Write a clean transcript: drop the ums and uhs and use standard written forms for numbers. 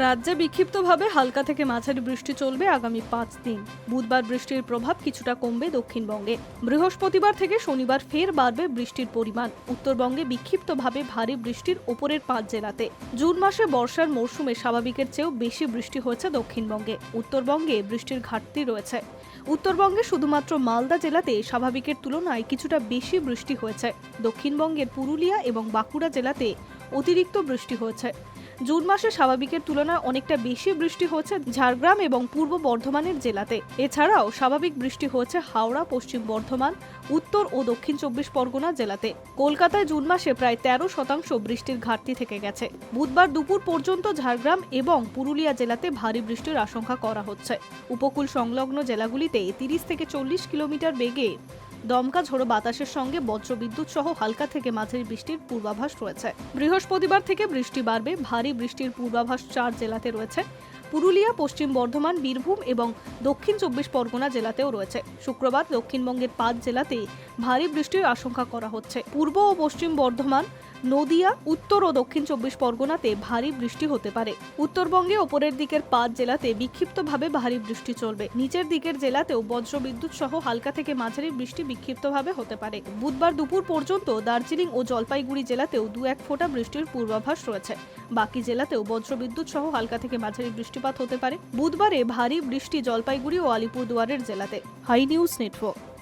রাজ্যে বিক্ষিপ্তভাবে হালকা থেকে মাঝারি বৃষ্টি চলবে আগামী 5 দিন। বুধবার বৃষ্টির প্রভাব কিছুটা কমবে দক্ষিণবঙ্গে। বৃহস্পতিবার থেকে শনিবার ফের বাড়বে বৃষ্টির পরিমাণ। উত্তরবঙ্গে বিক্ষিপ্তভাবে ভারী বৃষ্টির ওপরের 5 জেলাতে। জুন মাসে বর্ষার মরশুমে স্বাভাবিকের চেয়েও বেশি বৃষ্টি হয়েছে দক্ষিণবঙ্গে। উত্তরবঙ্গে বৃষ্টির ঘাটতি রয়েছে। উত্তরবঙ্গে শুধুমাত্র মালদা জেলাতে স্বাভাবিকের তুলনায় কিছুটা বেশি বৃষ্টি হয়েছে। দক্ষিণবঙ্গের পুরুলিয়া এবং বাঁকুড়া জেলাতে অতিরিক্ত বৃষ্টি হয়েছে। জুন মাসে স্বাভাবিকের তুলনায় অনেকটা বেশি বৃষ্টি হয়েছে ঝাড়গ্রাম এবং পূর্ব বর্ধমানের জেলাতে। এছাড়াও স্বাভাবিক বৃষ্টি হয়েছে হাওড়া, পশ্চিম বর্ধমান, উত্তর ও দক্ষিণ 24 পরগনা জেলাতে। কলকাতায় জুন মাসে প্রায় 13% বৃষ্টির ঘাটতি থেকে গেছে। বুধবার দুপুর পর্যন্ত ঝাড়গ্রাম এবং পুরুলিয়া জেলাতে ভারী বৃষ্টির আশঙ্কা করা হচ্ছে। উপকূল সংলগ্ন জেলাগুলিতে 30 থেকে 40 কিলোমিটার বেগে দমকা ঝোড়ো বাতাসের সঙ্গে বজ্রবিদ্যুৎ সহ হালকা থেকে মাঝারি বৃষ্টির পূর্বাভাস রয়েছে। বৃহস্পতিবার থেকে বৃষ্টি বাড়বে। ভারী বৃষ্টির পূর্বাভাস 4 জেলাতে রয়েছে। পুরুলিয়া, পশ্চিম বর্ধমান, বীরভূম এবং দক্ষিণ 24 পরগনা জেলাতেও রয়েছে। শুক্রবার দক্ষিণবঙ্গের 5 জেলাতে ভারী বৃষ্টির আশঙ্কা করা হচ্ছে। পূর্ব ও পশ্চিম বর্ধমান, নদিয়া, উত্তর ও দক্ষিণ 24 পরগনাতে ভারী বৃষ্টি হতে পারে। উত্তরবঙ্গে ওপরের দিকের 5 জেলাতে বিক্ষিপ্তভাবে ভারী বৃষ্টি চলবে। নিচের দিকের জেলাতেও বজ্রবিদ্যুৎ সহ হালকা থেকে মাঝারি বৃষ্টি বিক্ষিপ্তভাবে হতে পারে। বুধবার দুপুর পর্যন্ত দার্জিলিং ও জলপাইগুড়ি জেলাতেও 2-1 ফোঁটা বৃষ্টির পূর্বাভাস রয়েছে। বাকি জেলাতেও বজ্রবিদ্যুৎ সহ হালকা থেকে মাঝারি বৃষ্টিপাত হতে পারে। বুধবারে ভারী বৃষ্টি জলপাইগুড়ি ও আলিপুরদুয়ারের জেলাতে। High news network.